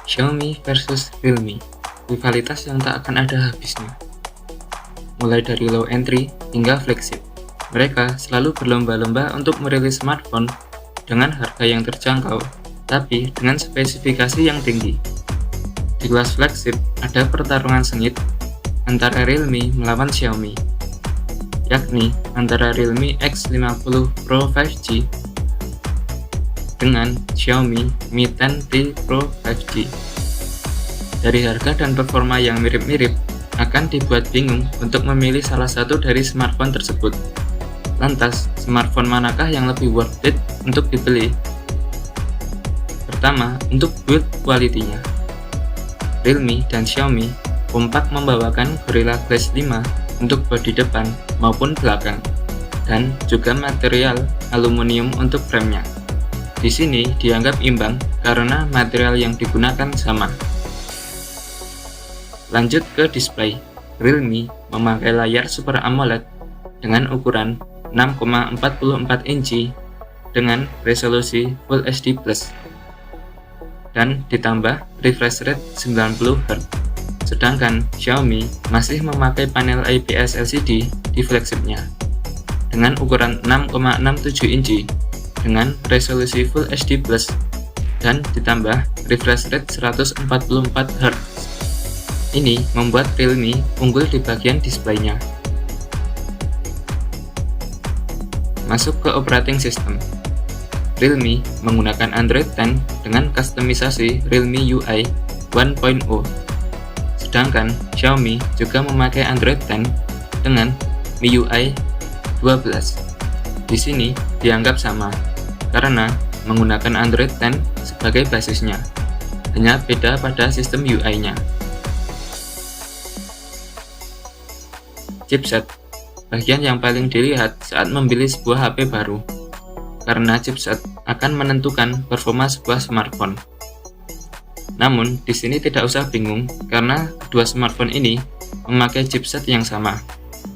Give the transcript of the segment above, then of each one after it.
Xiaomi versus Realme, rivalitas yang tak akan ada habisnya. Mulai dari low entry hingga flagship, mereka selalu berlomba-lomba untuk merilis smartphone dengan harga yang terjangkau, tapi dengan spesifikasi yang tinggi. Di kelas flagship, ada pertarungan sengit antara Realme melawan Xiaomi, yakni antara Realme X50 Pro 5G dengan Xiaomi Mi 10T Pro 5G. Dari harga dan performa yang mirip-mirip, akan dibuat bingung untuk memilih salah satu dari smartphone tersebut. Lantas, smartphone manakah yang lebih worth it untuk dibeli? Pertama, untuk build quality-nya. Realme dan Xiaomi kompak membawakan Gorilla Glass 5 untuk bodi depan maupun belakang, dan juga material aluminium untuk frame-nya. Di sini dianggap imbang karena material yang digunakan sama. Lanjut ke display. Realme memakai layar Super AMOLED dengan ukuran 6,44 inci dengan resolusi Full HD+, dan ditambah refresh rate 90 Hz. Sedangkan Xiaomi masih memakai panel IPS LCD di flagshipnya dengan ukuran 6,67 inci dengan resolusi Full HD+, dan ditambah refresh rate 144 Hz. Ini membuat Realme unggul di bagian displaynya. Masuk ke operating system. Realme menggunakan Android 10 dengan kustomisasi Realme UI 1.0. Sedangkan Xiaomi juga memakai Android 10 dengan MIUI 12. Di sini dianggap sama karena menggunakan Android 10 sebagai basisnya, hanya beda pada sistem UI-nya. Chipset, bagian yang paling dilihat saat membeli sebuah HP baru, karena chipset akan menentukan performa sebuah smartphone. Namun, di sini tidak usah bingung karena kedua smartphone ini memakai chipset yang sama,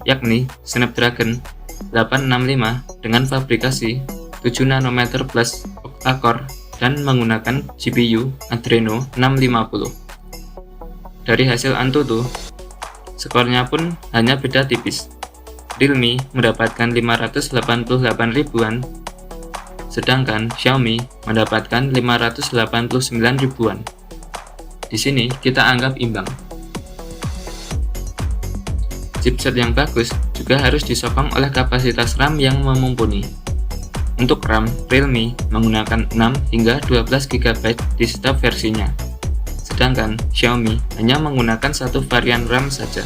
yakni Snapdragon 865 dengan fabrikasi 7 nanometer plus octa-core dan menggunakan GPU Adreno 650. Dari hasil AnTuTu, skornya pun hanya beda tipis. Realme mendapatkan 588 ribuan, sedangkan Xiaomi mendapatkan 589 ribuan. Di sini kita anggap imbang. Chipset yang bagus juga harus disokong oleh kapasitas RAM yang mumpuni. Untuk RAM, Realme menggunakan 6 hingga 12 GB di setiap versinya. Sedangkan Xiaomi hanya menggunakan satu varian RAM saja,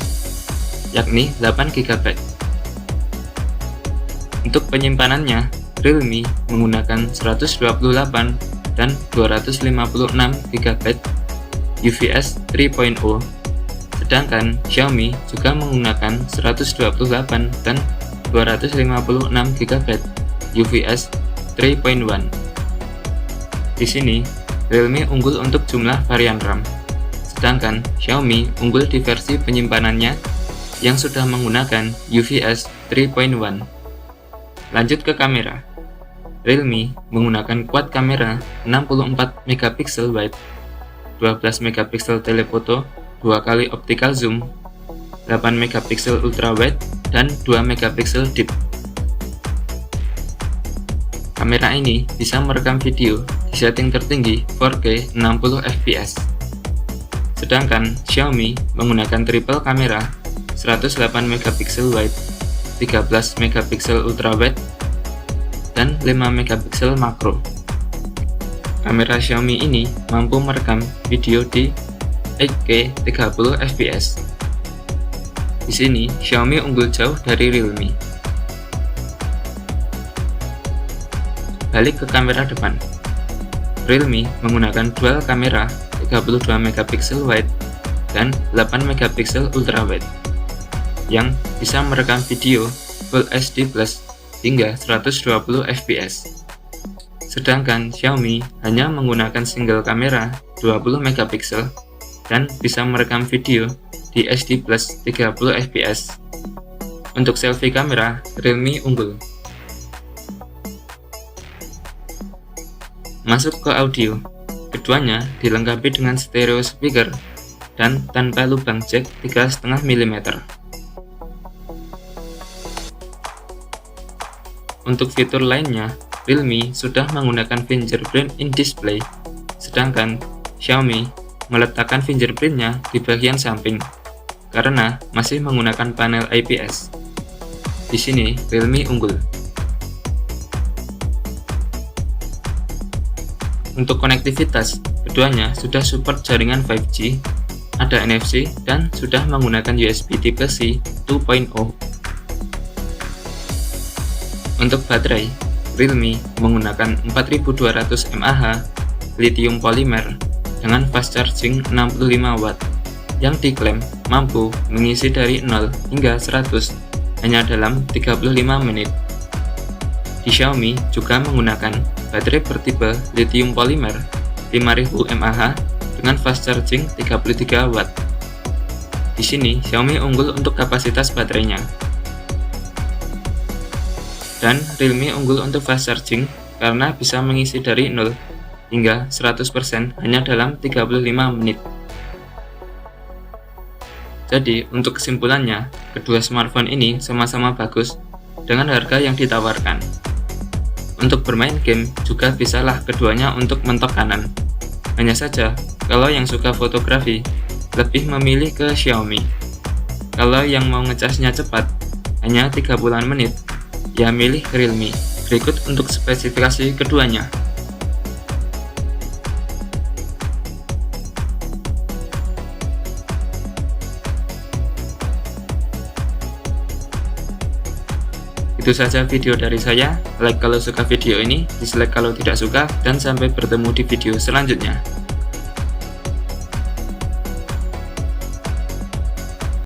yakni 8 GB. Untuk penyimpanannya, Realme menggunakan 128 dan 256 GB UFS 3.0, sedangkan Xiaomi juga menggunakan 128 dan 256 GB UFS 3.1. Di sini Realme unggul untuk jumlah varian RAM, sedangkan Xiaomi unggul di versi penyimpanannya yang sudah menggunakan UFS 3.1. Lanjut ke kamera. Realme menggunakan quad kamera 64 megapiksel wide, 12 megapiksel telefoto, 2 kali optical zoom, 8 megapiksel ultra wide, dan 2 megapiksel deep. Kamera ini bisa merekam video di setting tertinggi 4K 60 fps. Sedangkan Xiaomi menggunakan triple kamera 108 megapiksel wide, 13 megapiksel ultra wide, dan 5 megapiksel makro. Kamera Xiaomi ini mampu merekam video di 8K 30 fps. Di sini Xiaomi unggul jauh dari Realme. Balik ke kamera depan. Realme menggunakan dual kamera 32 megapiksel wide dan 8 megapiksel ultra wide yang bisa merekam video Full HD+ hingga 120 fps. Sedangkan Xiaomi hanya menggunakan single kamera 20 megapiksel dan bisa merekam video di HD+ 30 fps. Untuk selfie kamera, Realme unggul. Masuk ke audio. Keduanya dilengkapi dengan stereo speaker dan tanpa lubang jack 3,5 mm. Untuk fitur lainnya, Realme sudah menggunakan fingerprint in display, sedangkan Xiaomi meletakkan fingerprintnya di bagian samping karena masih menggunakan panel IPS. Di sini Realme unggul. Untuk konektivitas, keduanya sudah support jaringan 5G, ada NFC, dan sudah menggunakan USB Type-C 2.0. Untuk baterai, Realme menggunakan 4200 mAh lithium polymer dengan fast charging 65 watt yang diklaim mampu mengisi dari 0 hingga 100 hanya dalam 35 menit. Di Xiaomi juga menggunakan baterai bertipe lithium polymer 5000 mAh dengan fast charging 33 watt. Di sini Xiaomi unggul untuk kapasitas baterainya. Dan Realme unggul untuk fast charging karena bisa mengisi dari 0 hingga 100% hanya dalam 35 menit. Jadi, untuk kesimpulannya, kedua smartphone ini sama-sama bagus dengan harga yang ditawarkan. Untuk bermain game juga bisalah keduanya untuk mentok kanan. Hanya saja, kalau yang suka fotografi, lebih memilih ke Xiaomi. Kalau yang mau ngecasnya cepat, hanya 30-an menit, ya milih Realme. Berikut untuk spesifikasi keduanya. Itu saja video dari saya. Like kalau suka video ini, dislike kalau tidak suka, dan sampai bertemu di video selanjutnya.